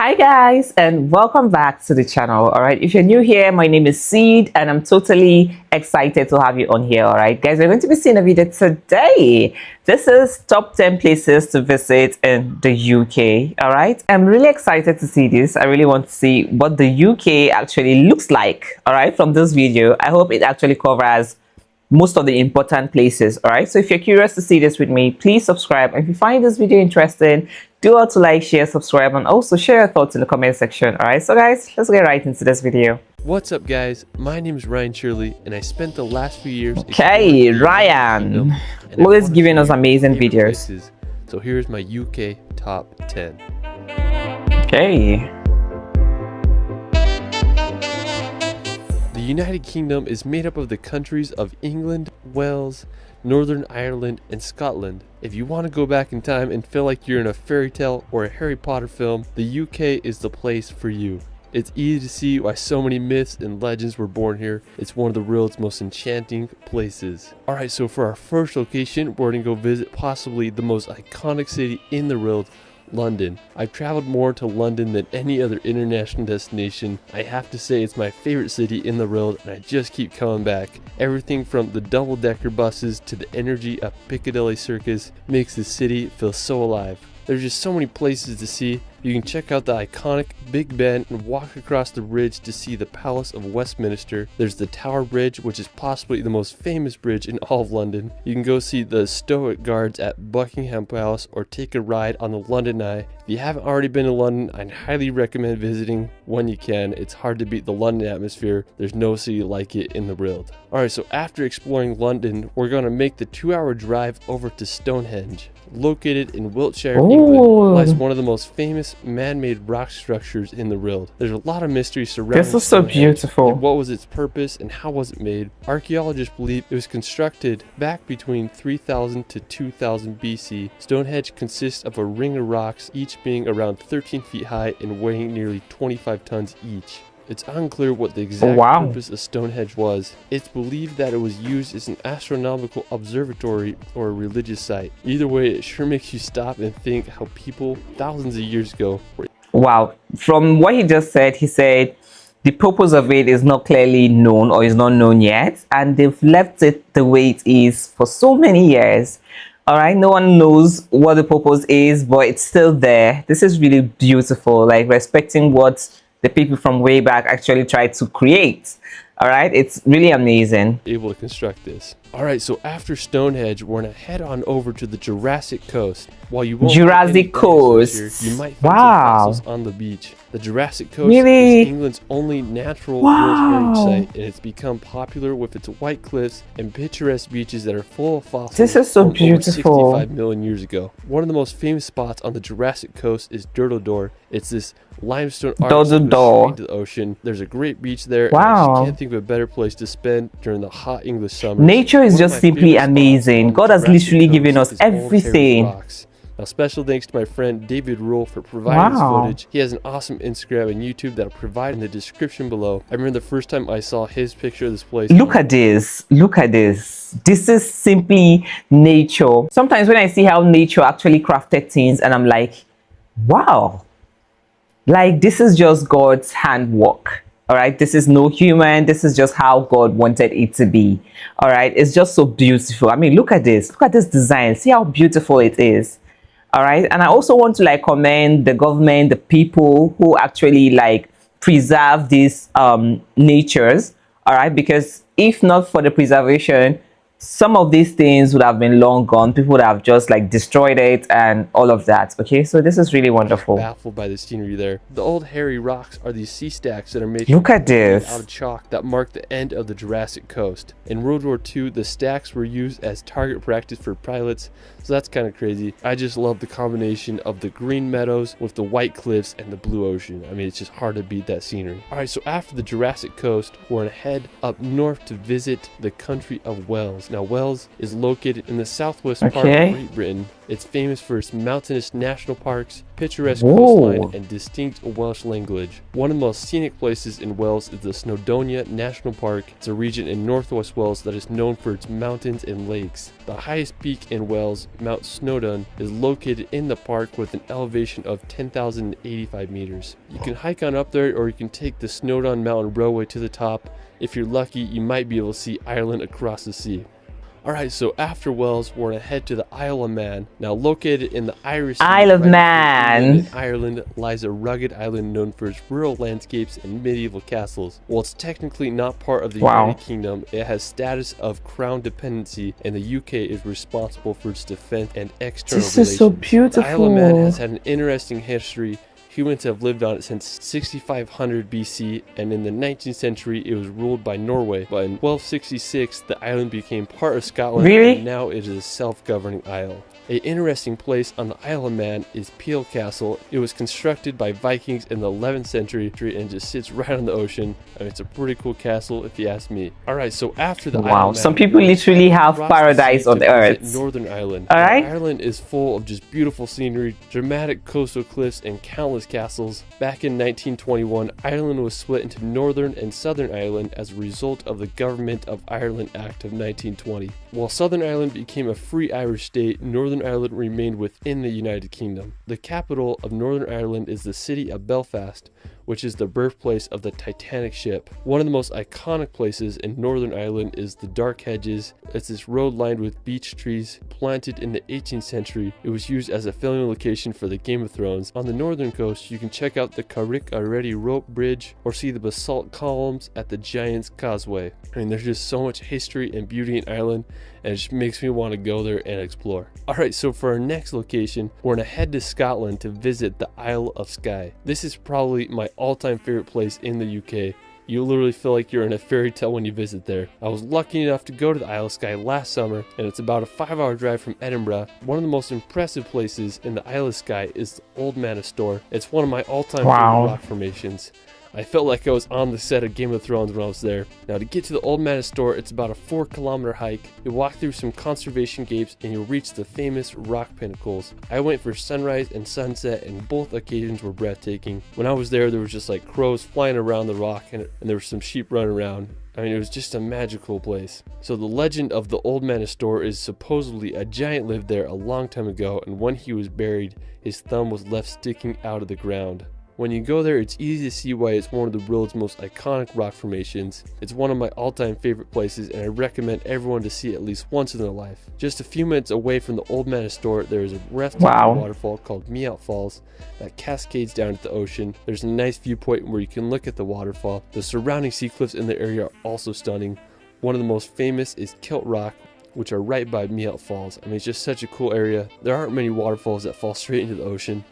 Hi guys, and welcome back to the channel. All right, if you're new here, my name is Seed and I'm totally excited to have you on here. All right guys, we're going to be seeing a video today. This is top 10 places to visit in the UK. All right, I'm really excited to see this. I really want to see what the UK actually looks like. All right, from this video, I hope it actually covers most of the important places. All right, so if you're curious to see this with me, please subscribe, and if you find this video interesting, do all to like, share, subscribe, and also share your thoughts in the comment section. All right, so guys, let's get right into this video. What's up guys, my name is Ryan Shirley and I spent the last few years Ryan, always giving us amazing videos. Places. So here's my UK top 10. Okay. The United Kingdom is made up of the countries of England, Wales, Northern Ireland, and Scotland. If you want to go back in time and feel like you're in a fairy tale or a Harry Potter film, the UK is the place for you. It's easy to see why so many myths and legends were born here. It's one of the world's most enchanting places. Alright, so for our first location, we're going to go visit possibly the most iconic city in the world, London. I've traveled more to London than any other international destination. I have to say it's my favorite city in the world and I just keep coming back. Everything from the double-decker buses to the energy of Piccadilly Circus makes the city feel so alive. There's just so many places to see. You can check out the iconic Big Ben and walk across the bridge to see the Palace of Westminster. There's the Tower Bridge, which is possibly the most famous bridge in all of London. You can go see the Stoic Guards at Buckingham Palace or take a ride on the London Eye. If you haven't already been to London, I'd highly recommend visiting when you can. It's hard to beat the London atmosphere. There's no city like it in the world. Alright, so after exploring London, we're going to make the 2-hour drive over to Stonehenge. Located in Wiltshire, England, lies one of the most famous man-made rock structures in the world. There's a lot of mystery surrounding This is so beautiful. Like what was its purpose and how was it made? Archaeologists believe it was constructed back between 3000 to 2000 BC. Stonehenge consists of a ring of rocks, each being around 13 feet high and weighing nearly 25 tons each. It's unclear what the exact purpose of Stonehenge was. It's believed that it was used as an astronomical observatory or a religious site. Either way, it sure makes you stop and think how people thousands of years ago were. Wow, from what he just said, he said the purpose of it is not clearly known or is not known yet, and they've left it the way it is for so many years. All right, no one knows what the purpose is, but it's still there. This is really beautiful, like respecting what the people from way back actually tried to create. All right, it's really amazing. Able to construct this. All right, so after Stonehenge, we're gonna head on over to the Jurassic Coast. While you won't Jurassic Coast, here, you might find some fossils on the beach. The Jurassic Coast is England's only natural World Heritage site, and it's become popular with its white cliffs and picturesque beaches that are full of fossils. This is so beautiful. Over 65 million years ago. One of the most famous spots on the Jurassic Coast is Durdledor. It's this limestone arch into the ocean. There's a great beach there. Wow. And I just can't think of a better place to spend during the hot English summer. Nature is just simply amazing. God has literally given us everything. Now, special thanks to my friend David Rule for providing this footage. He has an awesome Instagram and YouTube that I'll provide in the description below. I remember the first time I saw his picture of this place. Look at this. Look at this. This is simply nature. Sometimes when I see how nature actually crafted things, and I'm like, wow. Like, this is just God's handwork. All right, this is no human. This is just how God wanted it to be. All right, it's just so beautiful. I mean, look at this. Look at this design. See how beautiful it is. All right, and I also want to like commend the government, the people who actually like preserve these natures. All right, because if not for the preservation, some of these things would have been long gone. People would have just like destroyed it and all of that. Okay, so this is really wonderful. Baffled by the scenery there. The old hairy rocks are these sea stacks that are made Look at this. out of chalk that mark the end of the Jurassic Coast. In World War II, the stacks were used as target practice for pilots, so that's kind of crazy. I just love the combination of the green meadows with the white cliffs and the blue ocean. I mean, it's just hard to beat that scenery. All right, so after the Jurassic Coast, we're gonna head up north to visit the country of Wales. Now, Wales is located in the southwest part of Great Britain. It's famous for its mountainous national parks, picturesque Whoa. coastline, and distinct Welsh language. One of the most scenic places in Wales is the Snowdonia National Park. It's a region in northwest Wales that is known for its mountains and lakes. The highest peak in Wales, Mount Snowdon, is located in the park with an elevation of 10,085 meters. You can hike on up there, or you can take the Snowdon Mountain Railway to the top. If you're lucky, you might be able to see Ireland across the sea. Alright, so after Wales, we're going to head to the Isle of Man. Now, located in the Irish Sea, Isle of right between Man. England and Ireland, lies a rugged island known for its rural landscapes and medieval castles. While it's technically not part of the United Kingdom, it has status of crown dependency, and the UK is responsible for its defense and external relations. This is so beautiful. The Isle of Man has had an interesting history. Humans have lived on it since 6500 BC, and in the 19th century it was ruled by Norway. But in 1266 the island became part of Scotland, and now it is a self-governing isle. An interesting place on the Isle of Man is Peel Castle. It was constructed by Vikings in the 11th century and just sits right on the ocean. I mean, it's a pretty cool castle if you ask me. Alright, so after the Isle of Man, some people literally have paradise on earth. Northern Ireland. Alright. Ireland is full of just beautiful scenery, dramatic coastal cliffs, and countless castles. Back in 1921, Ireland was split into Northern and Southern Ireland as a result of the Government of Ireland Act of 1920. While Southern Ireland became a free Irish state, Northern Ireland remained within the United Kingdom. The capital of Northern Ireland is the city of Belfast, which is the birthplace of the Titanic ship. One of the most iconic places in Northern Ireland is the Dark Hedges. It's this road lined with beech trees planted in the 18th century. It was used as a filming location for the Game of Thrones. On the northern coast, you can check out the Carrick Already Rope Bridge or see the basalt columns at the Giant's Causeway. I mean, there's just so much history and beauty in Ireland, and it just makes me want to go there and explore. Alright, so for our next location, we're going to head to Scotland to visit the Isle of Skye. This is probably my all-time favorite place in the UK. You literally feel like you're in a fairy tale when you visit there. I was lucky enough to go to the Isle of Skye last summer, and it's about a 5-hour drive from Edinburgh. One of the most impressive places in the Isle of Skye is the Old Manor Store. It's one of my all-time favorite rock formations. I felt like I was on the set of Game of Thrones when I was there. Now, to get to the Old Manor Store, it's about a 4-kilometer hike. You walk through some conservation gates and you'll reach the famous rock pinnacles. I went for sunrise and sunset, and both occasions were breathtaking. When I was there was just like crows flying around the rock, and there were some sheep running around. I mean, it was just a magical place. So the legend of the Old Manor Store is supposedly a giant lived there a long time ago, and when he was buried, his thumb was left sticking out of the ground. When you go there, it's easy to see why it's one of the world's most iconic rock formations. It's one of my all-time favorite places, and I recommend everyone to see it at least once in their life. Just a few minutes away from the Old Manor Store, there is a breathtaking waterfall called Meout Falls that cascades down to the ocean. There's a nice viewpoint where you can look at the waterfall. The surrounding sea cliffs in the area are also stunning. One of the most famous is Kilt Rock, which are right by Meout Falls. I mean, it's just such a cool area. There aren't many waterfalls that fall straight into the ocean.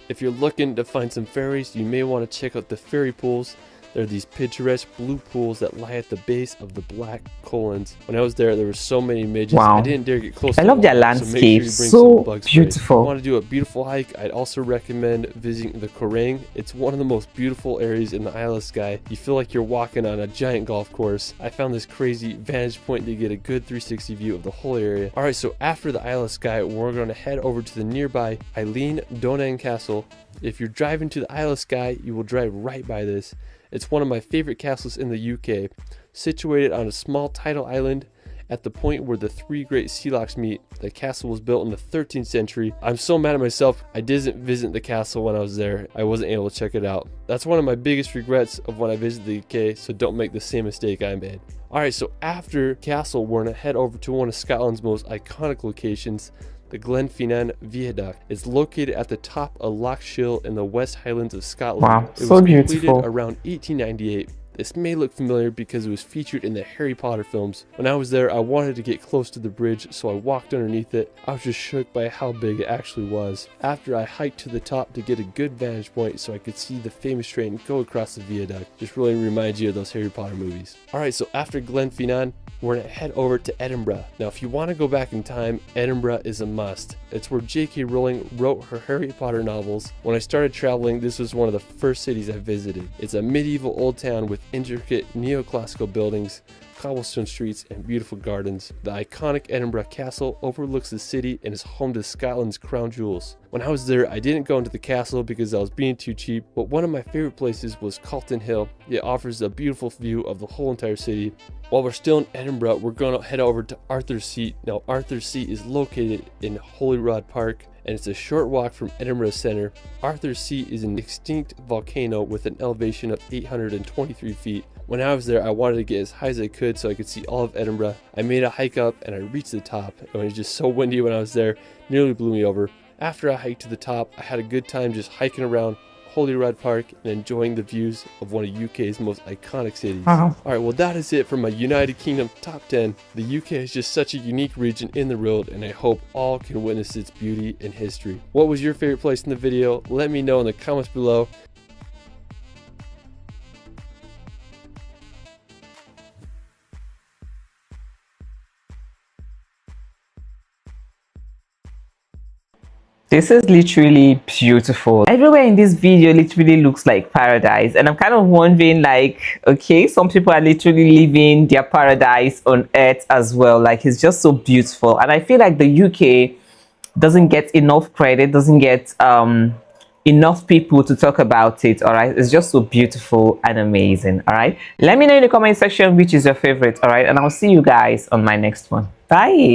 If you're looking to find some fairies, you may want to check out the fairy pools. There are these picturesque blue pools that lie at the base of the Black Colons. When I was there were so many midges. I didn't dare get close to them. I love their landscape. So beautiful. If you want to do a beautiful hike, I'd also recommend visiting the Corang. It's one of the most beautiful areas in the Isle of Skye. You feel like you're walking on a giant golf course. I found this crazy vantage point to get a good 360 view of the whole area. Alright, so after the Isle of Skye, we're going to head over to the nearby Eilean Donan Castle. If you're driving to the Isle of Skye, you will drive right by this. It's one of my favorite castles in the UK, situated on a small tidal island at the point where the 3 great sea locks meet. The castle was built in the 13th century. I'm so mad at myself I didn't visit the castle when I was there. I wasn't able to check it out. That's one of my biggest regrets of when I visited the UK, so don't make the same mistake I made. Alright, so after castle, we're going to head over to one of Scotland's most iconic locations, the Glenfinnan Viaduct. It's located at the top of Loch Shiel in the West Highlands of Scotland. It was completed around 1898. This may look familiar because it was featured in the Harry Potter films. When I was there, I wanted to get close to the bridge, so I walked underneath it. I was just shook by how big it actually was. After I hiked to the top to get a good vantage point so I could see the famous train go across the viaduct. Just really reminds you of those Harry Potter movies. Alright, so after Glenfinnan, we're going to head over to Edinburgh. Now, if you want to go back in time, Edinburgh is a must. It's where J.K. Rowling wrote her Harry Potter novels. When I started traveling, this was one of the first cities I visited. It's a medieval old town with intricate neoclassical buildings, cobblestone streets, and beautiful gardens. The iconic Edinburgh Castle overlooks the city and is home to Scotland's crown jewels. When I was there, I didn't go into the castle because I was being too cheap, but one of my favorite places was Calton Hill. It offers a beautiful view of the whole entire city. While we're still in Edinburgh, we're going to head over to Arthur's Seat. Now, Arthur's Seat is located in Holyrood Park, and it's a short walk from Edinburgh Centre. Arthur's Seat is an extinct volcano with an elevation of 823 feet. When I was there, I wanted to get as high as I could so I could see all of Edinburgh. I made a hike up and I reached the top. It was just so windy when I was there, nearly blew me over. After I hiked to the top, I had a good time just hiking around Holyrood Park and enjoying the views of one of UK's most iconic cities. Alright, well that is it for my United Kingdom top 10. The UK is just such a unique region in the world, and I hope all can witness its beauty and history. What was your favorite place in the video? Let me know in the comments below. This is literally beautiful. Everywhere in this video literally looks like paradise, and I'm kind of wondering, like, okay, some people are literally living their paradise on earth as well. Like, it's just so beautiful, and I feel like the UK doesn't get enough credit, doesn't get enough people to talk about it. All right, it's just so beautiful and amazing. All right, let me know in the comment section which is your favorite. All right, and I'll see you guys on my next one. Bye.